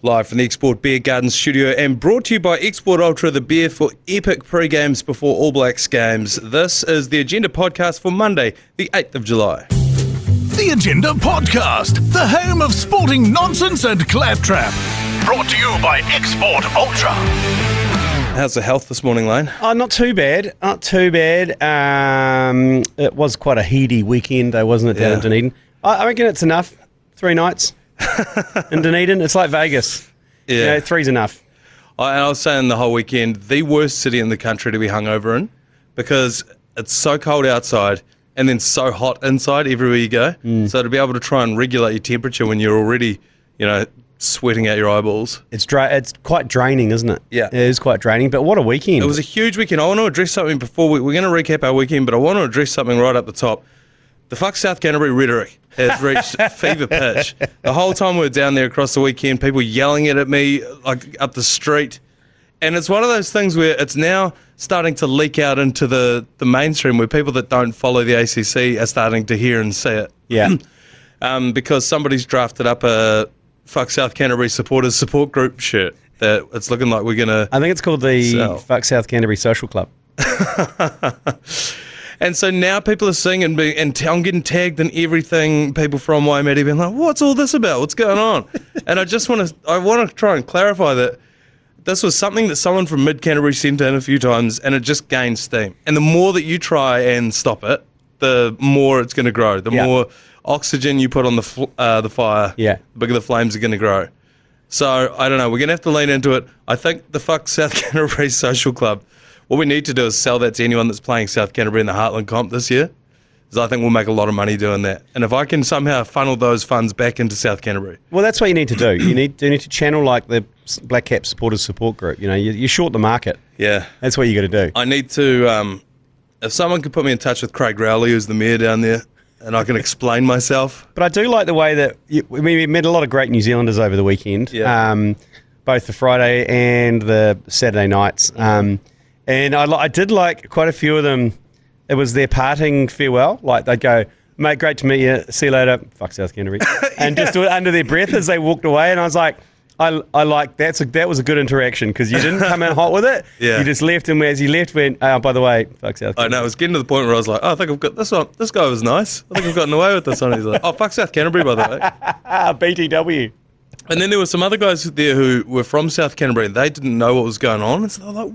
Live from the Export Beer Garden studio and brought to you by Export Ultra, the beer for epic pre-games before All Blacks games. This is the Agenda podcast for Monday, the 8th of July. The Agenda podcast, the home of sporting nonsense and claptrap. Brought to you by Export Ultra. How's the health this morning, Lane? Oh, not too bad. Not too bad. It was quite a heady weekend, though, wasn't it, down in Dunedin? I reckon it's enough. 3 nights in Dunedin. It's like Vegas. Yeah. You know, 3's enough. I was saying the whole weekend, the worst city in the country to be hungover in because it's so cold outside and then so hot inside everywhere you go. So to be able to try and regulate your temperature when you're already, sweating out your eyeballs. It's quite draining, isn't it? Yeah. It is quite draining, but what a weekend. It was a huge weekend. I want to address something before we're going to recap our weekend, but I want to address something right up the top. The fuck South Canterbury rhetoric has reached fever pitch. The whole time we were down there across the weekend, people yelling it at me like up the street. And it's one of those things where it's now starting to leak out into the mainstream where people that don't follow the ACC are starting to hear and see it. Yeah. Because somebody's drafted up a fuck South Canterbury supporters support group shirt that it's looking like we're going to I think it's called the Fuck South Canterbury Social Club. And so now people are seeing and I'm getting tagged in everything. People from Waimea being like, "What's all this about? What's going on?" And I want to try and clarify that this was something that someone from Mid Canterbury sent in a few times, and it just gained steam. And the more that you try and stop it, the more it's going to grow. The more oxygen you put on the fire, the bigger the flames are going to grow. So I don't know. We're going to have to lean into it. I think the Fuck South Canterbury Social Club. What we need to do is sell that to anyone that's playing South Canterbury in the Heartland Comp this year, because I think we'll make a lot of money doing that. And if I can somehow funnel those funds back into South Canterbury. Well, that's what you need to do. You need to channel like the Black Cap Supporters Support Group. You short the market. Yeah. That's what you got to do. I need to, if someone could put me in touch with Craig Rowley, who's the mayor down there, and I can explain myself. But I do like the way that we met a lot of great New Zealanders over the weekend, both the Friday and the Saturday nights. And I did like quite a few of them. It was their parting farewell. Like they'd go, "Mate, great to meet you. See you later." Fuck South Canterbury. And just do it under their breath as they walked away. And I was like, I like that was a good interaction because you didn't come in hot with it. Yeah. You just left, and as you left, went, "Oh, by the way, fuck South Canterbury." I know, it was getting to the point where I was like, "Oh, I think I've got this one. This guy was nice. I think I've gotten away with this one." He's like, "Oh, fuck South Canterbury, by the way." BTW. And then there were some other guys there who were from South Canterbury and they didn't know what was going on. And so they were like,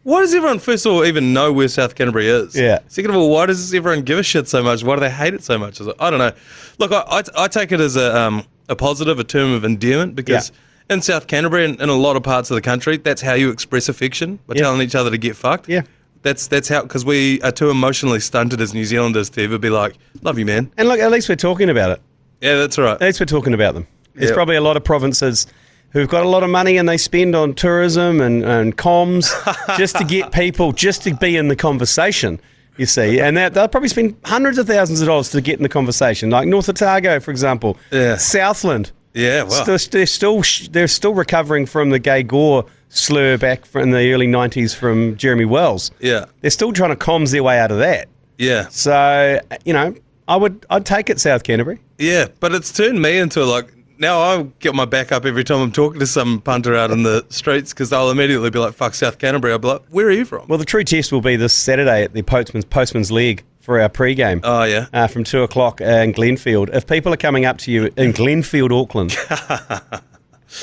why does everyone, first of all, even know where South Canterbury is? Yeah. Second of all, why does everyone give a shit so much? Why do they hate it so much? I was like, I don't know. Look, I take it as a positive, a term of endearment, because in South Canterbury and in a lot of parts of the country, that's how you express affection, by telling each other to get fucked. Yeah. That's how, because we are too emotionally stunted as New Zealanders to ever be like, love you, man. And look, at least we're talking about it. Yeah, that's right. At least we're talking about them. There's probably a lot of provinces who've got a lot of money and they spend on tourism and comms just to get people, just to be in the conversation, you see. And they'll probably spend hundreds of thousands of dollars to get in the conversation, like North Otago, for example. Yeah. Southland. Yeah, wow. They're still recovering from the gay gore slur back in the early 90s from Jeremy Wells. Yeah. They're still trying to comms their way out of that. Yeah. So, I'd take it, South Canterbury. Yeah, but it's turned me into now I get my back up every time I'm talking to some punter out in the streets because they'll immediately be like, fuck South Canterbury. I'll be like, where are you from? Well, the true test will be this Saturday at the Postman's Leg for our pre-game. Oh, yeah. From 2 o'clock in Glenfield. If people are coming up to you in Glenfield, Auckland,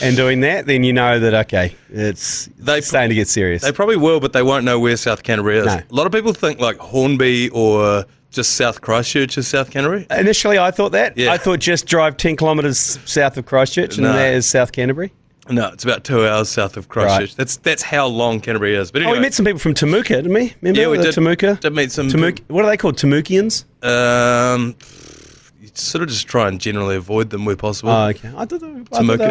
and doing that, then you know that, okay, it's starting to get serious. They probably will, but they won't know where South Canterbury is. No. A lot of people think like Hornby or just South Christchurch is South Canterbury. Initially, I thought that. Yeah. I thought just drive 10 kilometres south of Christchurch, and that is South Canterbury. No, it's about 2 hours south of Christchurch. Right. That's how long Canterbury is. But anyway. We met some people from Temuka, didn't we? Remember? Yeah, we did. Temuka. Did meet some. What are they called? Temukians? You sort of just try and generally avoid them where possible. Oh, okay. I thought they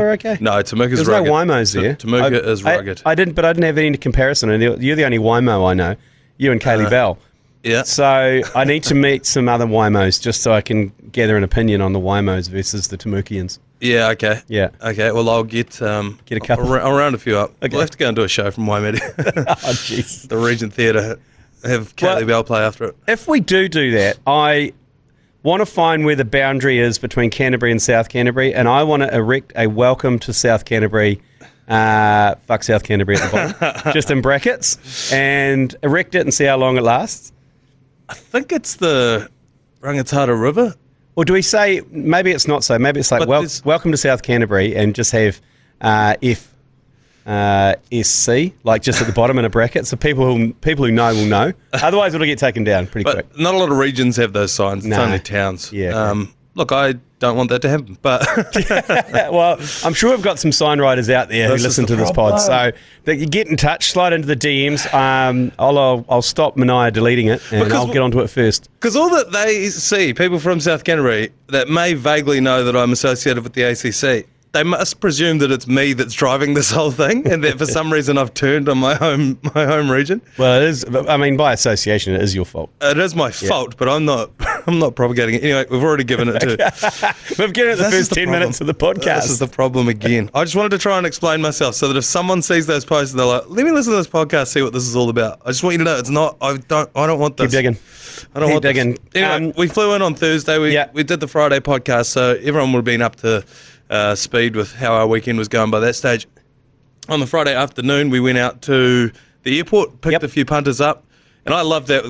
were okay. No, Temuka's There's rugged. No Wimos there. Temuka is rugged. I didn't have any comparison. And you're the only Wimo I know. You and Kaylee Bell. Yeah. So I need to meet some other Wimos just so I can gather an opinion on the Wimos versus the Temukians. Yeah, okay. Yeah. Okay, well, I'll get a couple. I'll round a few up. Okay. We'll have to go and do a show from Waimea. Oh, jeez. The Regent Theatre. Have Kaylee Bell play after it. If we do that, want to find where the boundary is between Canterbury and South Canterbury, and I want to erect a welcome to South Canterbury. Fuck South Canterbury at the bottom, just in brackets, and erect it and see how long it lasts. I think it's the Rangitata River. Or do we say, maybe it's not so, maybe it's like, welcome to South Canterbury, and just have SC, like just at the bottom in a bracket, so people who know will know. Otherwise it'll get taken down pretty quick. Not a lot of regions have those signs. It's only towns. Yeah. Look, I don't want that to happen, but well, I'm sure we've got some sign writers out there who listen to this pod, so that you get in touch, slide into the DMs. I'll stop Manaia deleting it, and I'll get onto it first. Because all that they see, people from South Canterbury that may vaguely know that I'm associated with the ACC, they must presume that it's me that's driving this whole thing, and that for some reason I've turned on my home region. Well, it is. I mean, by association, it is your fault. It is my fault, but I'm not propagating it. Anyway, we've already given it to. We've given it the first 10 minutes of the podcast. This is the problem again. I just wanted to try and explain myself so that if someone sees those posts and they're like, "Let me listen to this podcast, see what this is all about." I just want you to know it's not. I don't want this. Keep digging. I don't want digging. Anyway, we flew in on Thursday. We did the Friday podcast, so everyone would have been up to speed with how our weekend was going by that stage. On the Friday afternoon, we went out to the airport, picked a few punters up, and I love that.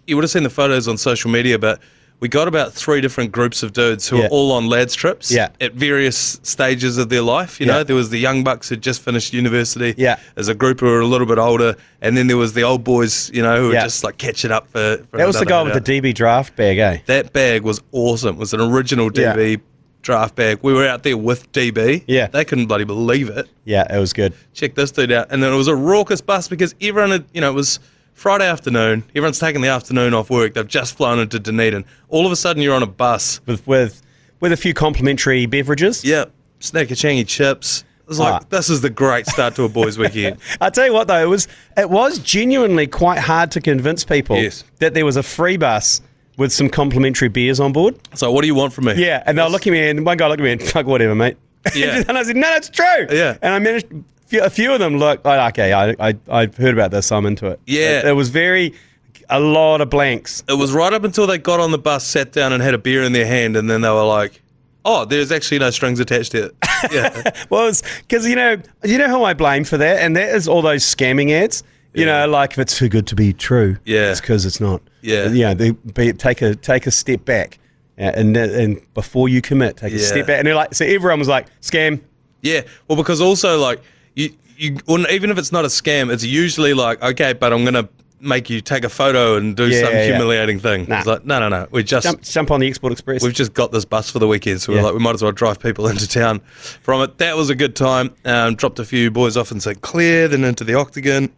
You would have seen the photos on social media, but we got about 3 different groups of dudes who were all on lads trips at various stages of their life. You know, there was the young bucks who'd just finished university. There's a group who were a little bit older, and then there was the old boys, you know, who were just like catching up for that was the guy with the DB draft bag, eh? That bag was awesome. It was an original DB draft bag. We were out there with DB. Yeah. They couldn't bloody believe it. Yeah, it was good. Check this dude out. And then it was a raucous bus because everyone had, it was Friday afternoon. Everyone's taking the afternoon off work. They've just flown into Dunedin. All of a sudden you're on a bus. With a few complimentary beverages. Yeah. Snack of changy chips. It was like, this is the great start to a boys' weekend. I tell you what though, it was genuinely quite hard to convince people that there was a free bus with some complimentary beers on board. So what do you want from me? Yeah, and they'll look at me, and one guy looked at me and, fuck whatever, mate. Yeah. And I said, no, it's true. Yeah. And I managed, a few of them looked, okay, I heard about this, so I'm into it. Yeah. It was a lot of blanks. It was right up until they got on the bus, sat down and had a beer in their hand, and then they were like, oh, there's actually no strings attached to it. Yeah. Well, it's because, you know who I blame for that? And that is all those scamming ads. You know, like if it's too good to be true, it's because it's not. Yeah, you know, take a step back, and before you commit, take a step back. And they're like, so everyone was like, scam. Yeah, well, because also like you even if it's not a scam, it's usually like, okay, but I'm gonna make you take a photo and do some humiliating thing. It's like, no, we just jump on the Export Express. We've just got this bus for the weekend, so we're like, we might as well drive people into town from it. That was a good time. Dropped a few boys off in St Clair, then into the Octagon.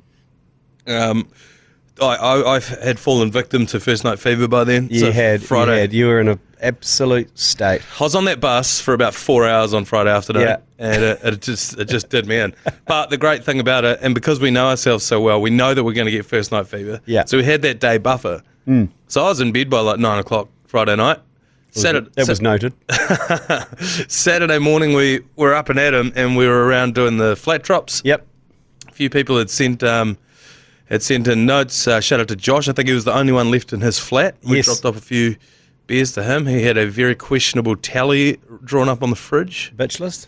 I've had fallen victim to first night fever by then. Friday. You were in an absolute state. I was on that bus for about 4 hours on Friday afternoon, and it just did me in. But the great thing about it, and because we know ourselves so well, we know that we're going to get first night fever. Yeah. So we had that day buffer. So I was in bed by like 9 o'clock Friday night. That was noted. Saturday morning we were up and at 'em, and we were around doing the flat drops. Yep. A few people had sent in notes. Shout out to Josh. I think he was the only one left in his flat. We dropped off a few beers to him. He had a very questionable tally drawn up on the fridge. Bitch list?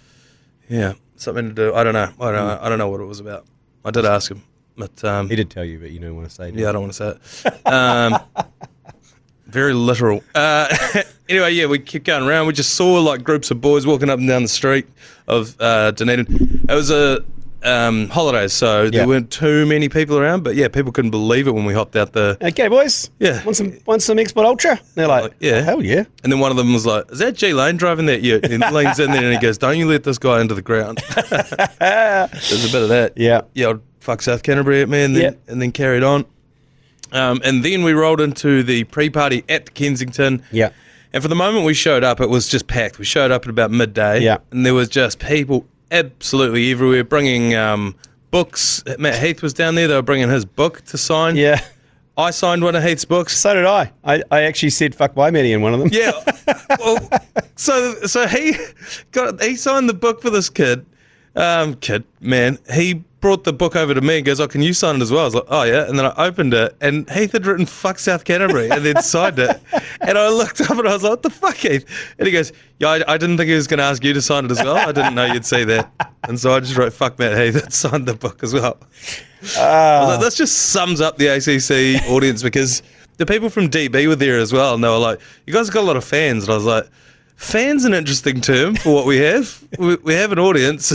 Yeah, something to do. I don't know. I don't know what it was about. I did ask him, but he did tell you, but you don't want to say it. Yeah, I don't want to say it. Very literal. Anyway, we kept going around. We just saw like groups of boys walking up and down the street of Dunedin. It was a holidays, so there weren't too many people around, but people couldn't believe it when we hopped out the... Okay, boys. Yeah. Want some Export Ultra? They're like, hell yeah. And then one of them was like, is that G Lane driving that? Yeah. And he leans in there and he goes, don't you let this guy into the ground. There's a bit of that. Yeah. Yeah, I'd fuck South Canterbury at me and then carried on. And then we rolled into the pre-party at the Kensington. Yeah. And for the moment we showed up, it was just packed. We showed up at about midday. Yeah. And there was just people absolutely everywhere, bringing books. Matt Heath was down there. They were bringing his book to sign. Yeah. I signed one of Heath's books. So did I. I actually said fuck by Matty in one of them. Yeah. Well, so he signed the book for this kid. Kid, man, he brought the book over to me and goes, "Oh, can you sign it as well?" I was like, "Oh yeah," and then I opened it and Heath had written "fuck South Canterbury" and then signed it, and I looked up and I was like, "What the fuck, Heath?" And he goes, "Yeah, I didn't think he was going to ask you to sign it as well. I didn't know you'd see that," and so I just wrote "fuck Matt Heath" and signed the book as well. I was like, this just sums up the ACC audience, because the people from DB were there as well, and they were like, "You guys have got a lot of fans," and I was like, "Fan's an interesting term for what we have. We have an audience."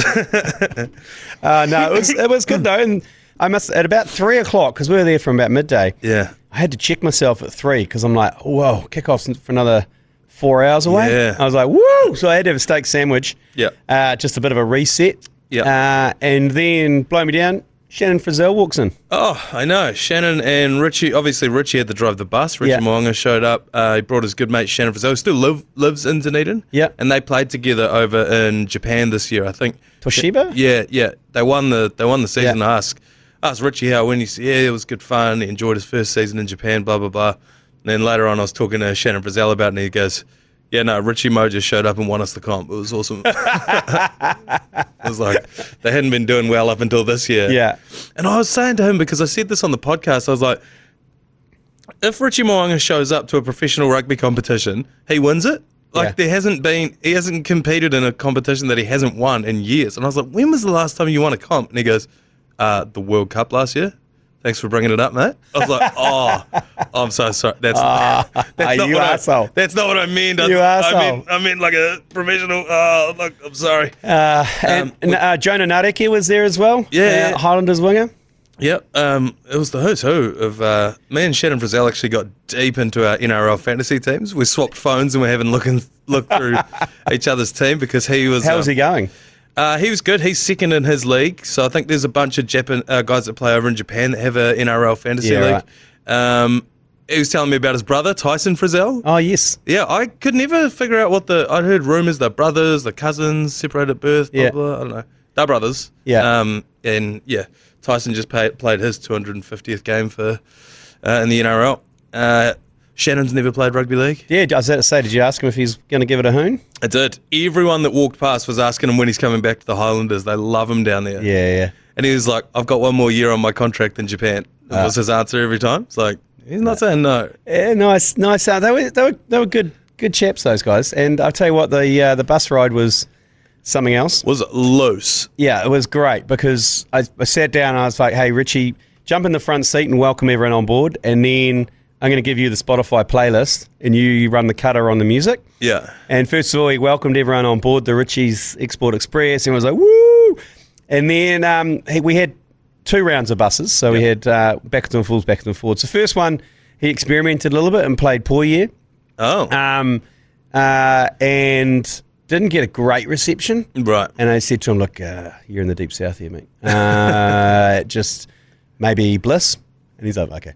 No, it was good though, and I must at about 3 o'clock, because we were there from about midday. Yeah. I had to check myself at 3 because I'm like, whoa, kickoff's for another 4 hours away. Yeah. I was like, woo! So I had to have a steak sandwich. Yeah. Just a bit of a reset. Yeah. And then blow me down. Shannon Frizzell walks in. Oh, I know. Shannon and Richie, obviously Richie had to drive the bus. Richie Moanga showed up. He brought his good mate Shannon Frizzell, who still lives in Dunedin. Yeah. And they played together over in Japan this year, I think. Toshiba? Yeah. They won the season. I asked Richie how when he said, it was good fun. He enjoyed his first season in Japan, blah, blah, blah. And then later on I was talking to Shannon Frizzell about it, and he goes, "Yeah, no, Richie Mo just showed up and won us the comp. It was awesome." It was like, they hadn't been doing well up until this year. Yeah. And I was saying to him, because I said this on the podcast, I was like, if Richie Moanga shows up to a professional rugby competition, he wins it. Like, he hasn't competed in a competition that he hasn't won in years. And I was like, when was the last time you won a comp? And he goes, the World Cup last year. Thanks for bringing it up, mate. I was like, oh, I'm so sorry. That's not you asshole. That's not what I meant. You asshole. I meant like a professional. Look, I'm sorry. And Jonah Nareki was there as well. Yeah. Highlanders winger. Yep. It was the who's who of me and Shannon Frizzell actually got deep into our NRL fantasy teams. We swapped phones and we're having look through each other's team, because he was. How was he going? He was good. He's second in his league. So I think there's a bunch of guys that play over in Japan that have a NRL fantasy league. Right. He was telling me about his brother, Tyson Frizzell. Oh, yes. Yeah, I could never figure out I'd heard rumours they're brothers, they're cousins, separated at birth, blah, blah, I don't know. They're brothers. Yeah. And yeah, Tyson just played his 250th game in the NRL. Shannon's never played rugby league. Yeah, I was about to say, did you ask him if he's going to give it a hoon? I did. Everyone that walked past was asking him when he's coming back to the Highlanders. They love him down there. Yeah. And he was like, "I've got one more year on my contract in Japan." That was his answer every time. It's like, he's not saying no. Yeah, nice. They were good chaps, those guys. And I'll tell you what, the bus ride was something else. Was loose. Yeah, it was great, because I sat down and I was like, "Hey, Richie, jump in the front seat and welcome everyone on board, and then I'm going to give you the Spotify playlist, and you run the cutter on the music." Yeah. And first of all, he welcomed everyone on board the Richies Export Express, and was like, "Woo!" And then we had 2 rounds of buses, so we had backwards and forwards. The first one, he experimented a little bit and played Poirier. Oh. And didn't get a great reception. Right. And I said to him, "Look, you're in the deep south here, mate. Just maybe Bliss." And he's like, "Okay."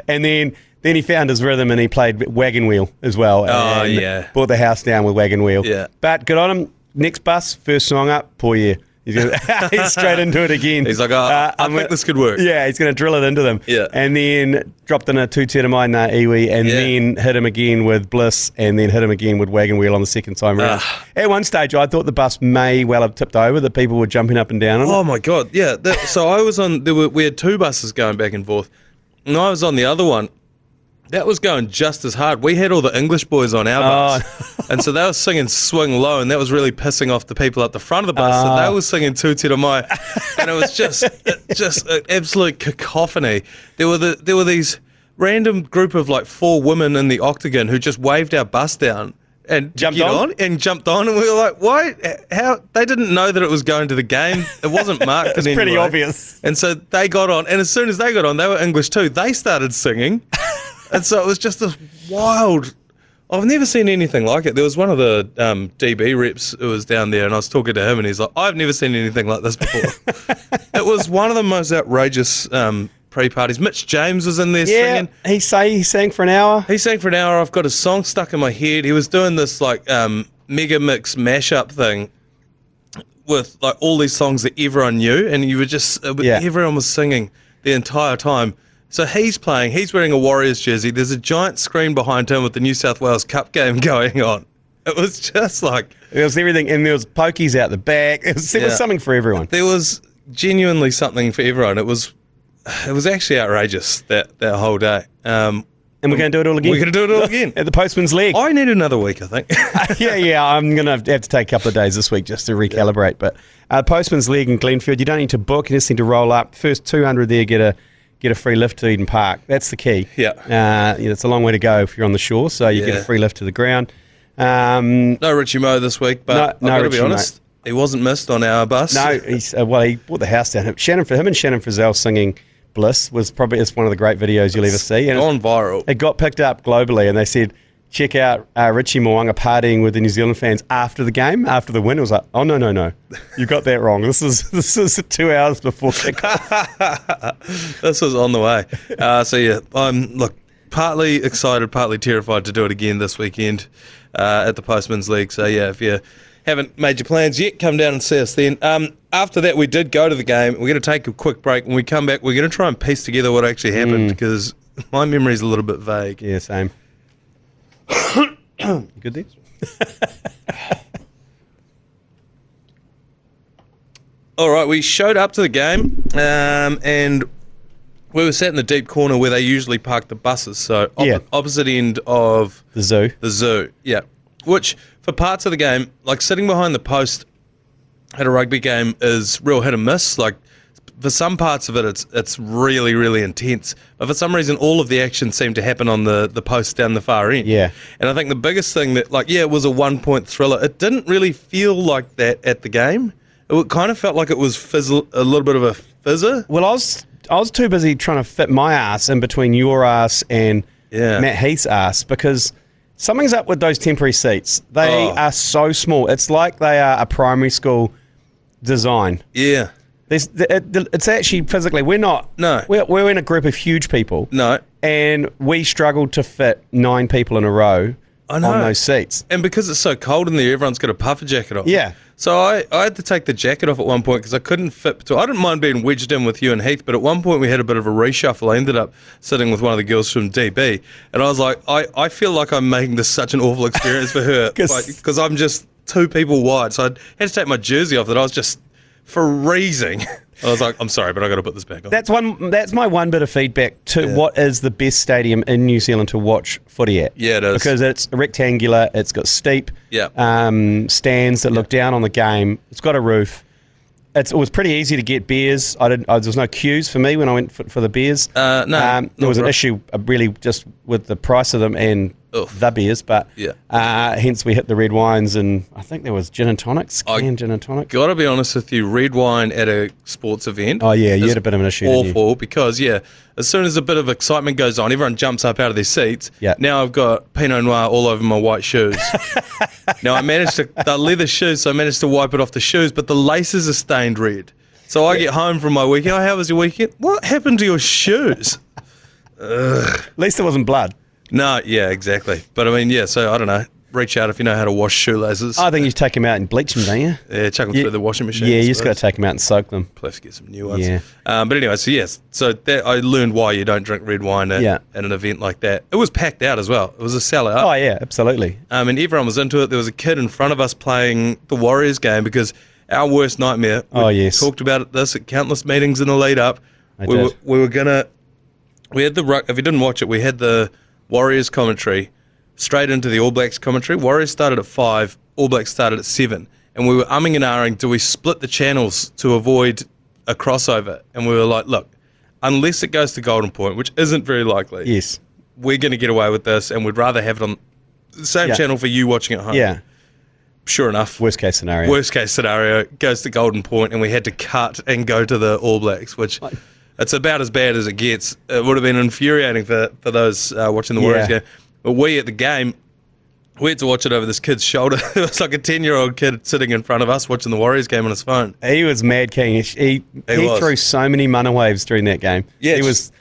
And then he found his rhythm and he played Wagon Wheel as well. Oh, and yeah. brought the house down with Wagon Wheel. Yeah. But good on him. Next bus, first song up, Poirier. He's straight into it again. He's like, I think this could work. Yeah, he's going to drill it into them. Yeah. And then dropped in a 2-10 mine Iwi, and then hit him again with Bliss, and then hit him again with Wagon Wheel on the second time round. At one stage, I thought the bus may well have tipped over, that people were jumping up and down on it. Oh my God, yeah. So I was on, we had 2 buses going back and forth, and I was on the other one. That was going just as hard. We had all the English boys on our bus, and so they were singing Swing Low, and that was really pissing off the people at the front of the bus. So they were singing Tu Te Mai, and it was just an absolute cacophony. There were these random group of like 4 women in the octagon who just waved our bus down and jumped on, and we were like, why? How? They didn't know that it was going to the game. It wasn't marked. It's pretty obvious. And so they got on, and as soon as they got on, they were English too. They started singing. And so it was just this wild. I've never seen anything like it. There was one of the DB reps who was down there, and I was talking to him, and he's like, "I've never seen anything like this before." It was one of the most outrageous pre-parties. Mitch James was in there singing. He sang for an hour. He sang for an hour. I've got his song stuck in my head. He was doing this like mega mix mashup thing with like all these songs that everyone knew, and you were just everyone was singing the entire time. So he's wearing a Warriors jersey. There's a giant screen behind him with the New South Wales Cup game going on. It was just like... There was everything, and there was pokies out the back. There was something for everyone. There was genuinely something for everyone. It was actually outrageous, that whole day. And we're going to do it all again. We're going to do it all again. At the Postman's Leg. I need another week, I think. yeah, I'm going to have to take a couple of days this week just to recalibrate. Yeah. But Postman's Leg in Glenfield, you don't need to book, you just need to roll up. First 200 there get a free lift to Eden Park. That's the key. Yeah. It's a long way to go if you're on the shore, so you get a free lift to the ground. No Richie Moe this week, but no I've got to Richie be honest, he wasn't missed on our bus. No, he brought the house down. Him and Shannon Frizzell singing Bliss was probably one of the great videos you'll ever see. And gone viral. It got picked up globally, and they said, check out Richie Mo'unga partying with the New Zealand fans after the game, after the win. It was like, oh, no. You got that wrong. This is 2 hours before kickoff. This was on the way. So, yeah, I'm, partly excited, partly terrified to do it again this weekend at the Postman's League. So, yeah, if you haven't made your plans yet, come down and see us then. After that, we did go to the game. We're going to take a quick break. When we come back, we're going to try and piece together what actually happened because my memory is a little bit vague. Yeah, same. Good there? All right, we showed up to the game and we were sat in the deep corner where they usually park the buses. So opposite end of the zoo. The zoo, yeah. Which for parts of the game, like sitting behind the post at a rugby game is real hit and miss. Like for some parts of it, it's really, really intense. But for some reason, all of the action seemed to happen on the post down the far end. Yeah. And I think the biggest thing that, it was a 1 point thriller. It didn't really feel like that at the game. It kind of felt like it was a little bit of a fizzer. Well, I was too busy trying to fit my ass in between your ass and Matt Heath's ass because something's up with those temporary seats. They are so small. It's like they are a primary school design. Yeah. It's actually physically, we're not. No. We're in a group of huge people. No. And we struggled to fit 9 people in a row on those seats. And because it's so cold in there, everyone's got a puffer jacket on. Yeah. So I had to take the jacket off at one point because I couldn't fit. I didn't mind being wedged in with you and Heath, but at one point we had a bit of a reshuffle. I ended up sitting with one of the girls from DB, and I was like, I feel like I'm making this such an awful experience for her because I'm just 2 people wide. So I had to take my jersey off that I was just freezing. I was like, I'm sorry, but I got to put this back on. That's my one bit of feedback to what is the best stadium in New Zealand to watch footy at. Yeah, it is. Because it's rectangular, it's got steep stands that look down on the game. It's got a roof. It was pretty easy to get beers. There was no queues for me when I went for the beers. No. There was an issue really just with the price of them and the beers, but hence we hit the red wines, and I think there was gin and tonics, canned gin and tonic. Got to be honest with you, red wine at a sports event. Oh yeah, you had a bit of an issue. Awful, because as soon as a bit of excitement goes on, everyone jumps up out of their seats. Yeah. Now I've got Pinot Noir all over my white shoes. Now they're leather shoes, so I managed to wipe it off the shoes, but the laces are stained red. So I get home from my weekend. Oh, how was your weekend? What happened to your shoes? At least there wasn't blood. No, yeah, exactly. But I mean, so I don't know. Reach out if you know how to wash shoelaces. I think you take them out and bleach them, don't you? Yeah, chuck them through the washing machine. Yeah, you just got to take them out and soak them. Plus, have to get some new ones. Yeah. But anyway, so that I learned why you don't drink red wine at an event like that. It was packed out as well. It was a sellout. Oh yeah, absolutely. And everyone was into it. There was a kid in front of us playing the Warriors game because our worst nightmare. We talked about this at countless meetings in the lead up. We had if you didn't watch it, we had the Warriors commentary straight into the All Blacks commentary. Warriors started at 5, All Blacks started at 7, and we were umming and ahhing, do we split the channels to avoid a crossover? And we were like, look, unless it goes to Golden Point, which isn't very likely, we're going to get away with this, and we'd rather have it on the same channel for you watching at home. Yeah. Sure enough. Worst case scenario goes to Golden Point, and we had to cut and go to the All Blacks, which... It's about as bad as it gets. It would have been infuriating for those watching the Warriors game. But we at the game, we had to watch it over this kid's shoulder. It was like a 10-year-old kid sitting in front of us watching the Warriors game on his phone. He was mad king. He threw so many mana waves during that game. Yeah, he was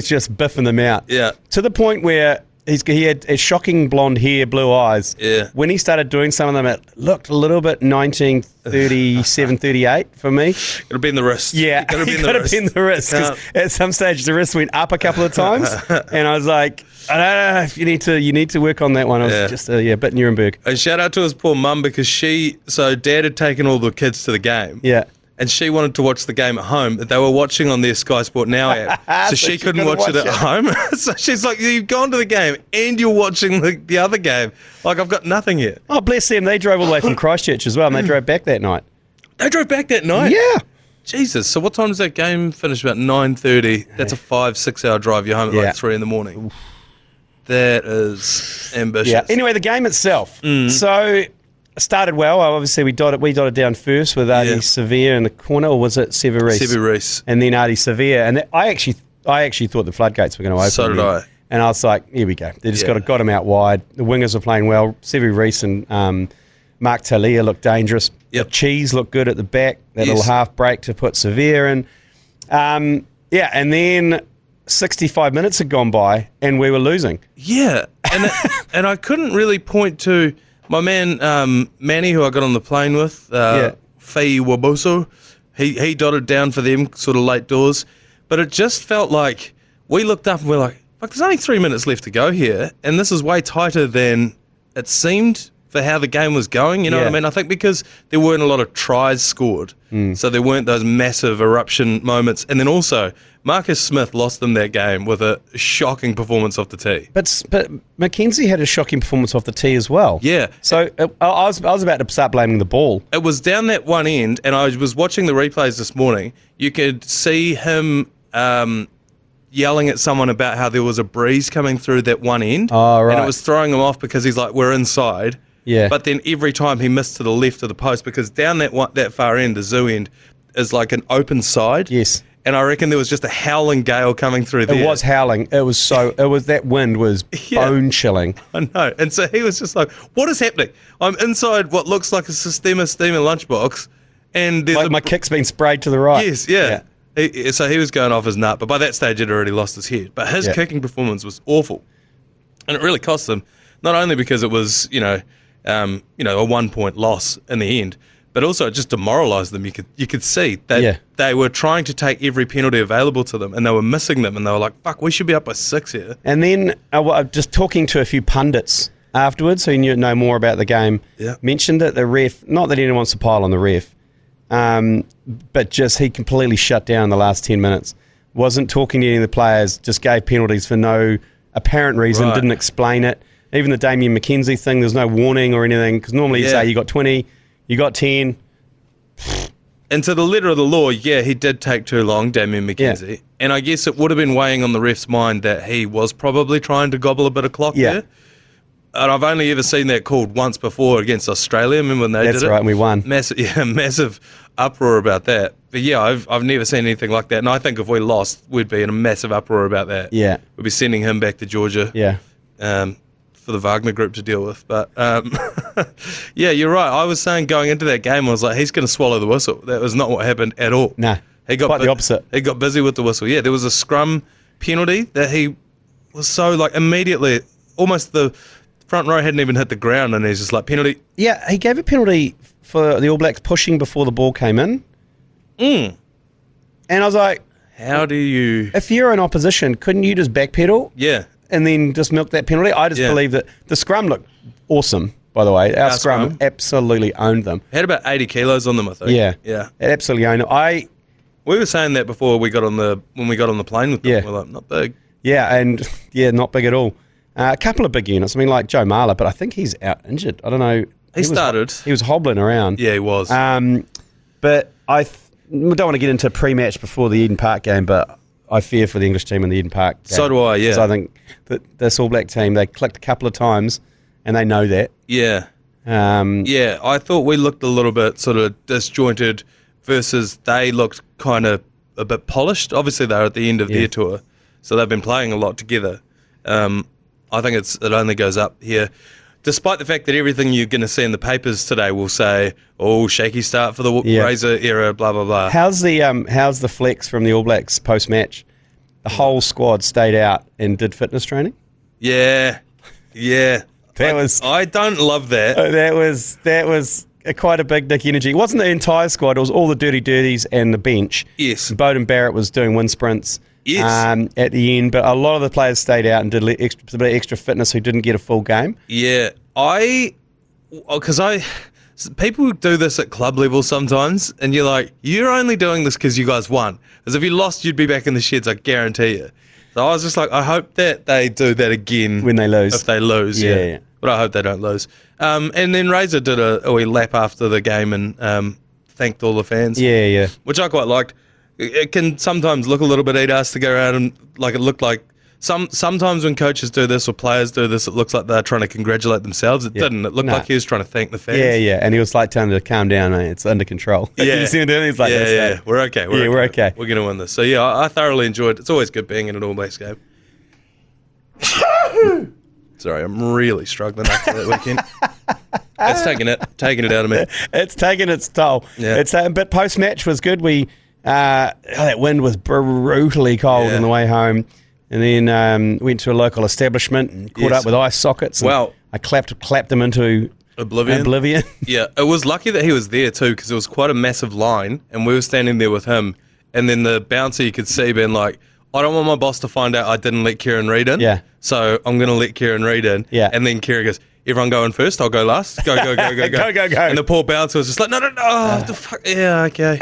just biffing them out. Yeah. To the point where he had a shocking blonde hair, blue eyes. Yeah. When he started doing some of them, it looked a little bit 1937, 38 for me. Could have been the wrist. Yeah, It could have it been could the have wrist. been the wrist. 'Cause at some stage, the wrist went up a couple of times, and I was like, I don't know if you need to work on that one. It was Yeah. just a bit Nuremberg. And shout out to his poor mum because Dad had taken all the kids to the game. Yeah. And she wanted to watch the game at home. They were watching on their Sky Sport Now app. So she couldn't watch it at home. So she's like, you've gone to the game and you're watching the other game. Like, I've got nothing here. Oh, bless them. They drove all the way from Christchurch as well, and they drove back that night. They drove back that night? Yeah. Jesus. So what time does that game finish? About 9:30. That's a 5-6 hour drive. You're home at like 3 in the morning. That is ambitious. Yeah. Anyway, the game itself. So started well. Obviously, we dotted down first with Artie Severe in the corner, or was it Severis? Severis. And then Artie Severe. And I actually thought the floodgates were going to open. So did I. And I was like, here we go. They just got him out wide. The wingers were playing well. Severis and Mark Talia looked dangerous. Yep. Richies looked good at the back. That little half break to put Severe in. And then 65 minutes had gone by and we were losing. Yeah. And I couldn't really point to my man Manny, who I got on the plane with, Faye Waboso. He dotted down for them sort of late doors. But it just felt like we looked up and we're like, fuck, there's only 3 minutes left to go here. And this is way tighter than it seemed for how the game was going. You know what I mean? I think because there weren't a lot of tries scored. So there weren't those massive eruption moments. And then also, Marcus Smith lost them that game with a shocking performance off the tee. But Mackenzie had a shocking performance off the tee as well. Yeah. So I was about to start blaming the ball. It was down that one end, and I was watching the replays this morning. You could see him yelling at someone about how there was a breeze coming through that one end. Oh, right. And it was throwing him off because he's like, we're inside. Yeah. But then every time he missed to the left of the post, because down that far end, the zoo end, is like an open side. Yes. And I reckon there was just a howling gale coming through there. It was howling. That wind was bone chilling. I know. And so he was just like, what is happening? I'm inside what looks like a Systema Steamer lunchbox. And there's Like my kick's been sprayed to the right. Yes, yeah. So he was going off his nut, but by that stage he'd already lost his head. But his kicking performance was awful. And it really cost them, not only because it was, a 1 point loss in the end, but also it just demoralised them. You could see they were trying to take every penalty available to them, and they were missing them, and they were like, fuck, we should be up by 6 here. And then just talking to a few pundits afterwards who know more about the game, mentioned that the ref, not that anyone wants to pile on the ref, but just he completely shut down in the last 10 minutes. Wasn't talking to any of the players, just gave penalties for no apparent reason, didn't explain it. Even the Damien McKenzie thing, there's no warning or anything, because normally you say you got 20, you got 10. And to the letter of the law, he did take too long, Damien McKenzie. Yeah. And I guess it would have been weighing on the ref's mind that he was probably trying to gobble a bit of clock there. And I've only ever seen that called once before against Australia. Remember when they did it? That's right, and we won. Massive uproar about that. But I've never seen anything like that. And I think if we lost, we'd be in a massive uproar about that. Yeah. We'd be sending him back to Georgia. Yeah. For the Wagner group to deal with. But you're right. I was saying going into that game, I was like, he's going to swallow the whistle. That was not what happened at all. Nah, quite the opposite. He got busy with the whistle. Yeah, there was a scrum penalty that he was so like immediately, almost the front row hadn't even hit the ground, and he's just like, penalty. Yeah, he gave a penalty for the All Blacks pushing before the ball came in. And I was like, how do you... If you're in opposition, couldn't you just backpedal? Yeah. And then just milk that penalty? I just believe that the scrum looked awesome, by the way. Our scrum absolutely owned them. Had about 80 kilos on them, I think. Yeah. Yeah. It absolutely owned them. We were saying that before when we got on the plane with them. Yeah. We're like, not big. Yeah, and not big at all. A couple of big units. I mean, like Joe Marler, but I think he's out injured. I don't know. He started. He was hobbling around. Yeah, he was. But I don't want to get into pre-match before the Eden Park game, but I fear for the English team in the Eden Park game. So do I, yeah. So I think that this All Black team, they clicked a couple of times, and they know that. Yeah. I thought we looked a little bit sort of disjointed versus they looked kind of a bit polished. Obviously, they're at the end of their tour, so they've been playing a lot together. I think it only goes up here. Despite the fact that everything you're going to see in the papers today will say, shaky start for the Razor era, blah, blah, blah. How's the flex from the All Blacks post-match? The whole squad stayed out and did fitness training? Yeah. I don't love that. That was quite a big dick energy. It wasn't the entire squad. It was all the dirty dirties and the bench. Yes. Bowden Barrett was doing wind sprints. Yes. At the end, but a lot of the players stayed out and did a bit of extra fitness who didn't get a full game. Yeah, people do this at club level sometimes, and you're like, you're only doing this because you guys won. Because if you lost, you'd be back in the sheds, I guarantee you. So I was just like, I hope that they do that again when they lose. If they lose, yeah. But I hope they don't lose. And then Razor did a wee lap after the game and thanked all the fans. Yeah. Which I quite liked. It can sometimes look a little bit eat-ass to go around and like it looked like sometimes when coaches do this or players do this, it looks like they're trying to congratulate themselves. It didn't. It looked like he was trying to thank the fans. Yeah. And he was like telling them to calm down, mate. It's under control. Yeah. You see him doing it? He's like, yeah. We're okay. We're okay. We're going to win this. So, yeah, I thoroughly enjoyed it. It's always good being in an All Blacks game. Sorry, I'm really struggling after that weekend. It's taking it out of me. It's taking its toll. Yeah. But post-match was good. That wind was brutally cold on the way home. And then went to a local establishment and caught up with ice sockets. Wow. I clapped them into oblivion. Yeah, it was lucky that he was there too, because it was quite a massive line, and we were standing there with him. And then the bouncer, you could see being like, I don't want my boss to find out I didn't let Kieran Reid in. Yeah. So I'm going to let Kieran Reid in. Yeah. And then Kieran goes, everyone go in first, I'll go last. Go. Go. And the poor bouncer was just like, no. What the fuck? Yeah, okay.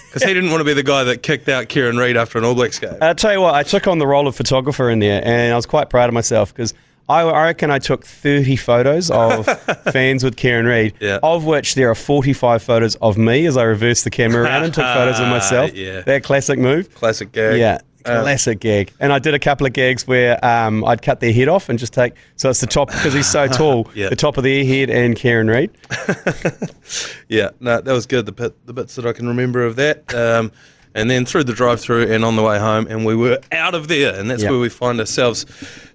Because he didn't want to be the guy that kicked out Kieran Reid after an All Blacks game. I'll tell you what, I took on the role of photographer in there, and I was quite proud of myself because I reckon I took 30 photos of fans with Kieran Reid, of which there are 45 photos of me as I reversed the camera around and took photos of myself. Yeah. That classic move. Classic gag. Yeah. Classic gag. And I did a couple of gags where I'd cut their head off and just take, so it's the top, because he's so tall, the top of their head and Kieran Reid. Yeah, no, that was good, the bits that I can remember of that. And then through the drive-through and on the way home, and we were out of there, and that's where we find ourselves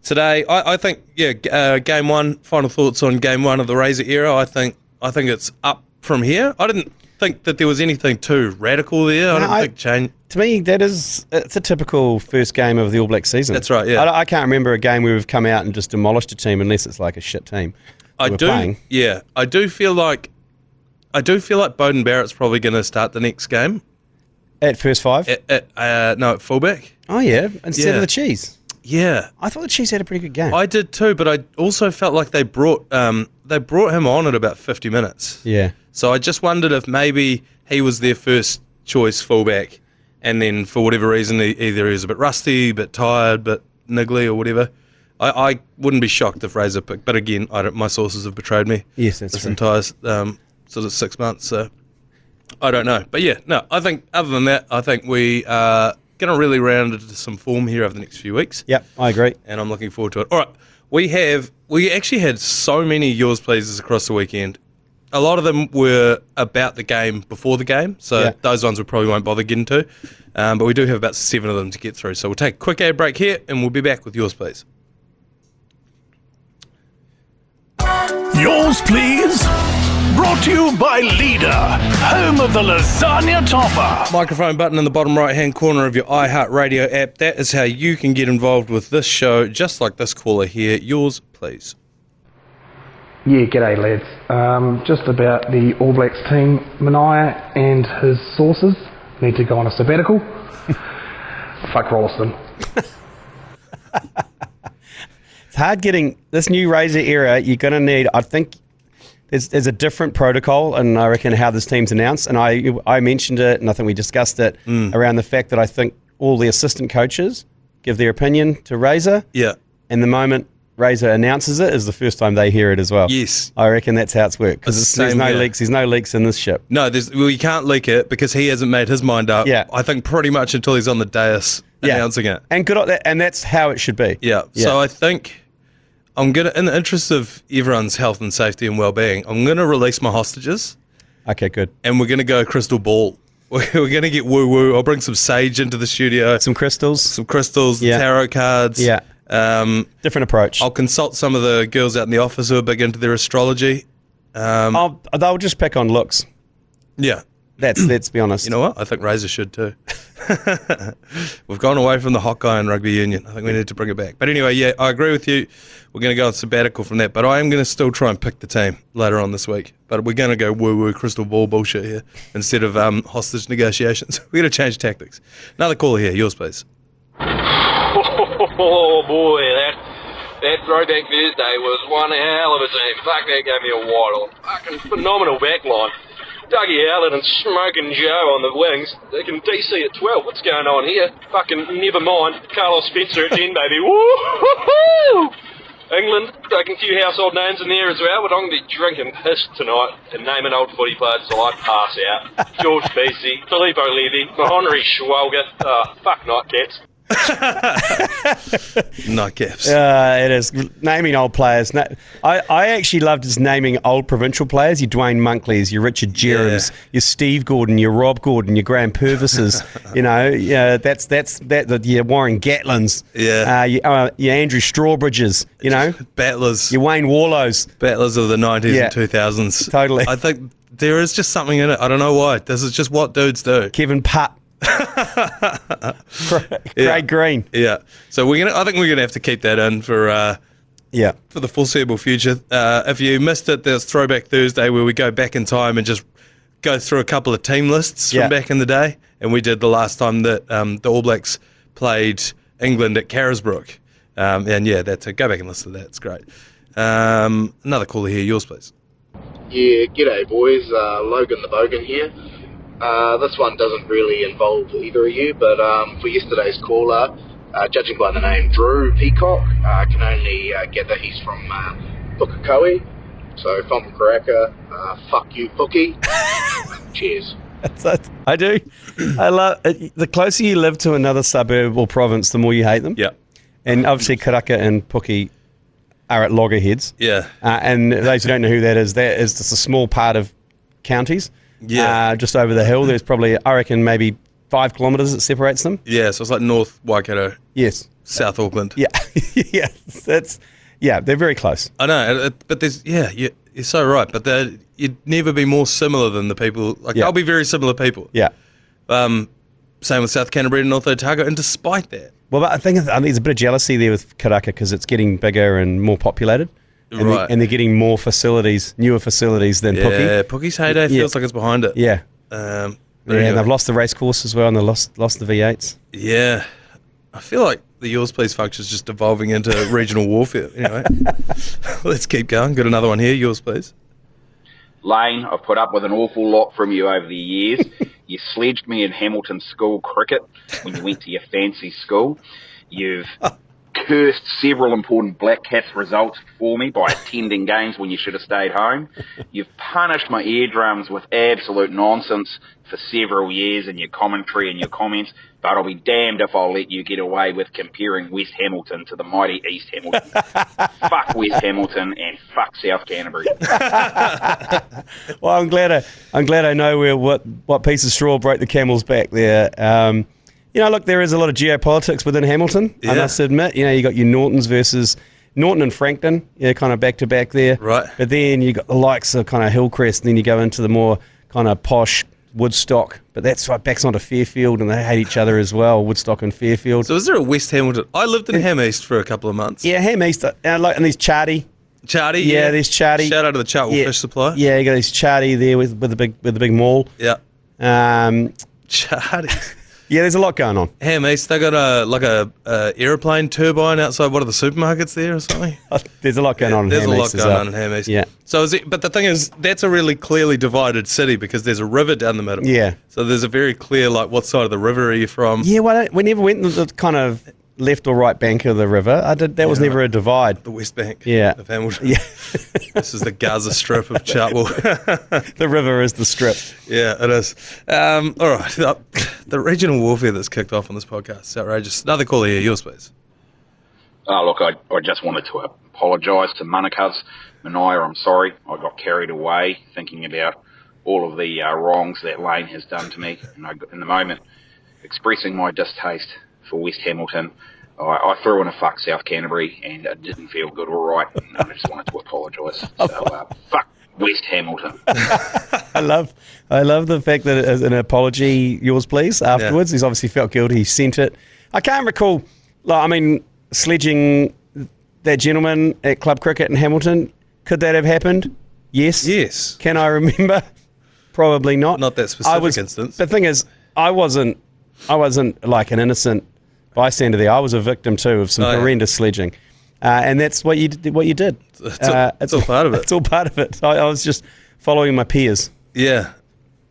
today. I think, game one, final thoughts on game one of the Razor era. I think it's up from here. I didn't think that there was anything too radical there. I don't think change. To me, it's a typical first game of the All Black season. That's right, yeah. I can't remember a game where we've come out and just demolished a team unless it's like a shit team. I do feel like Bowden Barrett's probably going to start the next game. At first five? No, at fullback. Oh, yeah, instead of the Cheese. Yeah. I thought the Cheese had a pretty good game. I did too, but I also felt like they brought him on at about 50 minutes. Yeah. So I just wondered if maybe he was their first choice fullback, and then for whatever reason, either he was a bit rusty, a bit tired, a bit niggly or whatever. I wouldn't be shocked if Razor picked, but again, my sources have betrayed me. Yes, that's this true. entire sort of 6 months, so I don't know. But yeah, no, I think other than that, I think we are going to really round into some form here over the next few weeks. Yep, I agree. And I'm looking forward to it. All right, we actually had so many yours pleases across the weekend. A lot of them were about the game before the game, so those ones we probably won't bother getting to. But we do have about 7 of them to get through. So we'll take a quick ad break here, and we'll be back with yours, please. Yours, please. Brought to you by Leader, home of the lasagna topper. Microphone button in the bottom right-hand corner of your iHeartRadio app. That is how you can get involved with this show, just like this caller here. Yours, please. Yeah, g'day lads. Just about the All Blacks team, Manaia and his sources need to go on a sabbatical. Fuck Rolliston. It's hard getting this new Razor era. You're going to need, I think, there's a different protocol, and I reckon how this team's announced. And I mentioned it, and I think we discussed it around the fact that I think all the assistant coaches give their opinion to Razor. Yeah. And the moment Razor announces it is the first time they hear it as well. Yes. I reckon that's how it's worked. Because there's no leaks. There's no leaks in this ship. No, you can't leak it because he hasn't made his mind up. Yeah. I think pretty much until he's on the dais announcing it. And good on that, and that's how it should be. Yeah. So I think I'm gonna, in the interest of everyone's health and safety and well-being, I'm gonna release my hostages. Okay, good. And we're gonna go crystal ball. We're gonna get woo-woo. I'll bring some sage into the studio. Some crystals, tarot cards. Yeah. Different approach. I'll consult some of the girls out in the office who are big into their astrology. They'll just pick on looks. Yeah. Let's be honest. You know what? I think Razor should too. We've gone away from the hot guy in rugby union. I think we need to bring it back. But anyway, yeah, I agree with you. We're going to go on sabbatical from that. But I am going to still try and pick the team later on this week. But we're going to go woo-woo crystal ball bullshit here instead of hostage negotiations. We're going to change tactics. Another caller here. Yours, please. Oh, boy, that throwback Thursday was one hell of a team. Fuck, that gave me a waddle. Fucking phenomenal backline. Dougie Allen and Smoking Joe on the wings. They can DC at 12. What's going on here? Fucking never mind. Carlos Spencer at 10, baby. Woo-hoo-hoo! England, taking a few household names in there as well, but I'm going to be drinking piss tonight and naming old footy players till I pass out. George Beastie, Filippo Levy, Mahonri Schwalger. Fuck Nightcaps. Nightcaps. It is. Naming old players. I actually loved just naming old provincial players. Your Dwayne Monkleys, your Richard Jerams, your Steve Gordon, your Rob Gordon, your Graham Purvises. Your Warren Gatlins. Yeah. Your Andrew Strawbridges. Battlers. Your Wayne Warlows. Battlers of the 90s and 2000s. Totally. I think there is just something in it. I don't know why. This is just what dudes do. Kevin Putt. Craig Green. Yeah. So I think we're gonna have to keep that in for the foreseeable future. If you missed it, there's Throwback Thursday where we go back in time and just go through a couple of team lists from back in the day, and we did the last time that the All Blacks played England at Carisbrook. That's it. Go back and listen to that. It's great. Another caller here. Yours, please. Yeah, g'day boys. Logan the Bogan here. This one doesn't really involve either of you, but for yesterday's caller, judging by the name Drew Peacock, I can only gather he's from Pukekohe. So if I'm from Karaka, fuck you, Puki. Cheers. I do. I love it. The closer you live to another suburb or province, the more you hate them. Yeah. And obviously Karaka and Puki are at loggerheads. Yeah. And those who don't know who that is just a small part of counties. Yeah. Just over the hill. There's probably, I reckon, maybe 5 kilometres that separates them. Yeah, so it's like North Waikato. Yes. South Auckland. Yeah. They're very close. I know, but there's, you're so right, but you'd never be more similar than the people. They'll be very similar people. Yeah. Same with South Canterbury and North Otago, and despite that. Well, but I think there's a bit of jealousy there with Karaka because it's getting bigger and more populated. And they're getting more facilities, newer facilities than Puki. Yeah, Puki's heyday feels like it's behind it. Yeah. Anyway. And they've lost the race course as well, and they lost the V8s. Yeah. I feel like the Yours Please function is just evolving into regional warfare. Anyway, let's keep going. Got another one here. Yours Please. Lane, I've put up with an awful lot from you over the years. You sledged me in Hamilton school cricket when you went to your fancy school. You've cursed several important Black Cats results for me by attending games when you should have stayed home. You've punished my eardrums with absolute nonsense for several years in your commentary and your comments, but I'll be damned if I'll let you get away with comparing West Hamilton to the mighty East Hamilton. Fuck West Hamilton and fuck South Canterbury. Well, I'm glad I know what piece of straw broke the camel's back there. Look, there is a lot of geopolitics within Hamilton, I must admit. You got your Nortons versus Norton and Frankton, kind of back to back there. Right. But then you got the likes of kind of Hillcrest, and then you go into the more kind of posh Woodstock. But that's right, backs onto Fairfield, and they hate each other as well, Woodstock and Fairfield. So is there a West Hamilton? I lived in Ham East for a couple of months. Yeah, Ham East, and there's Charty. Charty, yeah. There's Charty. Shout out to the Chartwell Fish Supply. Yeah, you got this Charty there with the big mall. Yeah. Charty. Yeah, there's a lot going on. Ham East, they got a aeroplane turbine outside one of the supermarkets there or something. There's a lot going on in Ham East. There's a lot going on in Ham East. Yeah. So but the thing is, that's a really clearly divided city because there's a river down the middle. Yeah. So there's a very clear, what side of the river are you from? Yeah, we never went to the kind of left or right bank of the river. That was never a divide. The West Bank of Hamilton. Yeah. This is the Gaza Strip of Chartwell. The river is the strip. Yeah, it is. All right. The regional warfare that's kicked off on this podcast is outrageous. Another caller here. Yours, please. Oh, look, I just wanted to apologise to Manakas. Manaia, I'm sorry. I got carried away thinking about all of the wrongs that Lane has done to me. And in the moment, expressing my distaste for West Hamilton, I threw in a fuck South Canterbury, and it didn't feel good or right, and I just wanted to apologise. So, fuck West Hamilton. I love the fact that it is an apology, yours please, afterwards. He's obviously felt guilty. He sent it. I can't recall, sledging that gentleman at club cricket in Hamilton. Could that have happened? Yes. Yes. Can I remember? Probably not. Not that specific instance. The thing is, I wasn't like an innocent bystander there. I was a victim too of some horrendous sledging. And that's what you did. It's all part of it. It's all part of it. I was just following my peers. Yeah.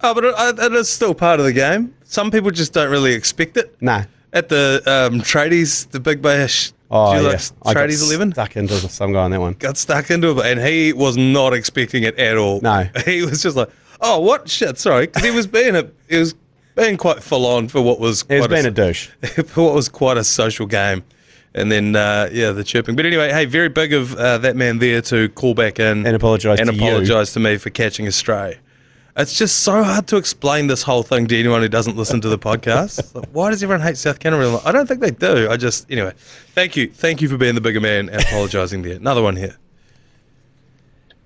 Oh, but it is still part of the game. Some people just don't really expect it. No. At the tradies, the Big Bash Tradies 11. Stuck into some guy on that one. Got stuck into it, and he was not expecting it at all. No. He was just like, oh, what? Shit, sorry. Because he was being quite full on for what was... He was being a douche. For what was quite a social game. And then, the chirping. But anyway, hey, very big of that man there to call back in and apologise to me for catching a stray. It's just so hard to explain this whole thing to anyone who doesn't listen to the podcast. Like, why does everyone hate South Canterbury? I don't think they do. Anyway, thank you for being the bigger man and apologising there. Another one here.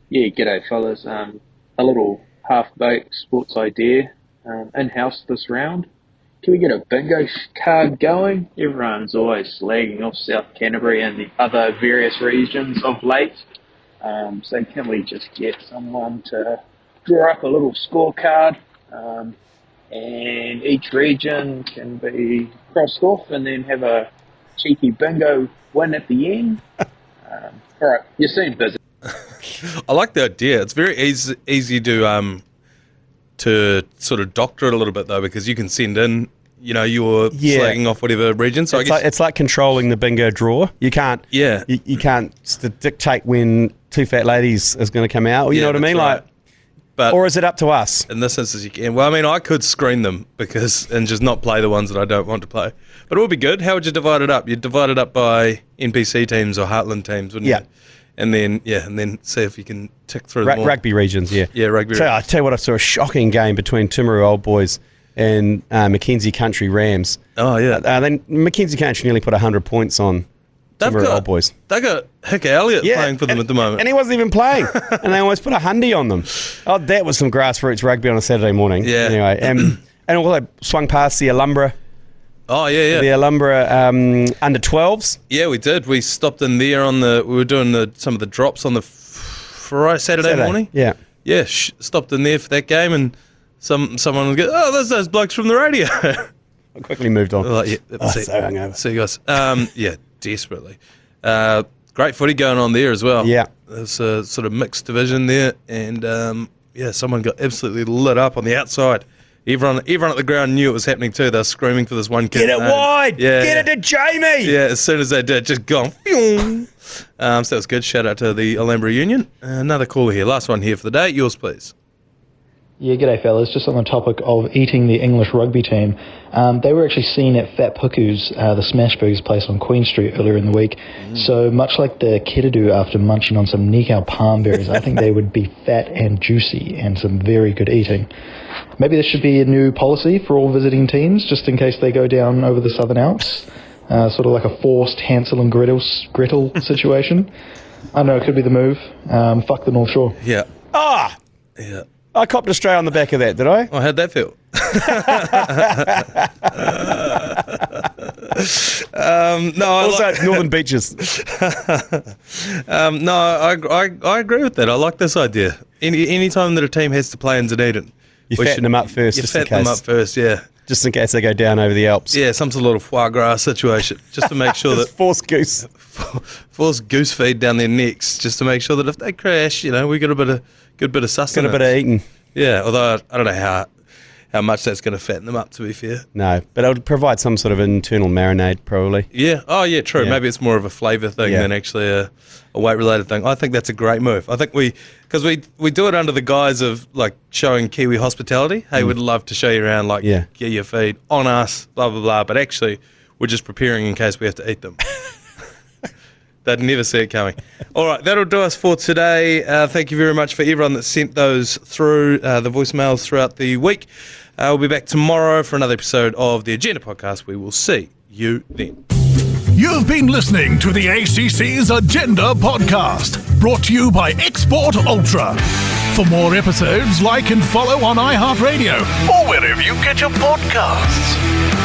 Yeah, g'day fellas. A little half-baked sports idea in-house this round. Can we get a bingo card going? Everyone's always slagging off South Canterbury and the other various regions of late. So can we just get someone to draw up a little scorecard, and each region can be crossed off and then have a cheeky bingo win at the end? All right, you seem busy. I like the idea. It's very easy to sort of doctor it a little bit though, because you can send in, you're slagging off whatever region. So it's like controlling the bingo draw. You can't. Yeah. You can't dictate when Two Fat Ladies is going to come out. You know what I mean? Right. Or is it up to us? In this instance, you can. Well, I mean, I could screen them and just not play the ones that I don't want to play. But it would be good. How would you divide it up? You'd divide it up by NPC teams or Heartland teams, wouldn't you? And then see if you can tick through them all. Rugby regions, yeah. Yeah, rugby regions. I tell you what, I saw a shocking game between Timaru Old Boys and Mackenzie Country Rams. Oh, yeah. Then Mackenzie Country nearly put 100 points on Timaru Old Boys. They got Hick Elliott playing for them at the moment. And he wasn't even playing. And they almost put a hundy on them. Oh, that was some grassroots rugby on a Saturday morning. Yeah. Anyway, and also swung past the Alumbra. Oh, yeah. The Alumbra under 12s. Yeah, we did. We stopped in there we were doing some of the drops on the Saturday morning. Yeah. Yeah, stopped in there for that game, and someone would go, oh, there's those blokes from the radio. I quickly moved on. So hungover. See you guys. Yeah, desperately. Great footy going on there as well. Yeah. There's a sort of mixed division there, and someone got absolutely lit up on the outside. Everyone at the ground knew it was happening too. They were screaming for this one kid. Get it wide! Yeah, Get it to Jamie! Yeah, as soon as they did, just gone. So that was good. Shout out to the Alhambra Union. Another caller here. Last one here for the day. Yours, please. Yeah, g'day fellas. Just on the topic of eating the English rugby team, they were actually seen at Fat Puku's, the Smash Burgers place on Queen Street earlier in the week. So much like the Kidadu after munching on some Nikau palm berries, I think they would be fat and juicy and some very good eating. Maybe this should be a new policy for all visiting teams, just in case they go down over the Southern Alps. Sort of like a forced Hansel and Gretel situation. I don't know, it could be the move. Fuck the North Shore. Yeah. Yeah. I copped a stray on the back of that, did I? Oh, how'd that feel? Also, Northern Beaches. No, I agree with that. I like this idea. Any time that a team has to play in Dunedin, you fatten them up first. You fatten them up first, yeah. Just in case they go down over the Alps. Yeah, some sort of little foie gras situation, just to make sure that forced goose feed down their necks, just to make sure that if they crash, we got a good bit of sustenance. Got a bit of eating. Yeah, although I don't know how much that's going to fatten them up, to be fair. No, but it would provide some sort of internal marinade, probably. Yeah. Oh, yeah, true. Yeah. Maybe it's more of a flavour thing than actually a weight-related thing. I think that's a great move. I think because we do it under the guise of, like, showing Kiwi hospitality. Hey, we'd love to show you around, like, get your feed on us, blah, blah, blah. But actually, we're just preparing in case we have to eat them. They'd never see it coming. All right, that'll do us for today. Thank you very much for everyone that sent those through, the voicemails throughout the week. We'll be back tomorrow for another episode of the Agenda Podcast. We will see you then. You've been listening to the ACC's Agenda Podcast, brought to you by Export Ultra. For more episodes, like and follow on iHeartRadio or wherever you get your podcasts.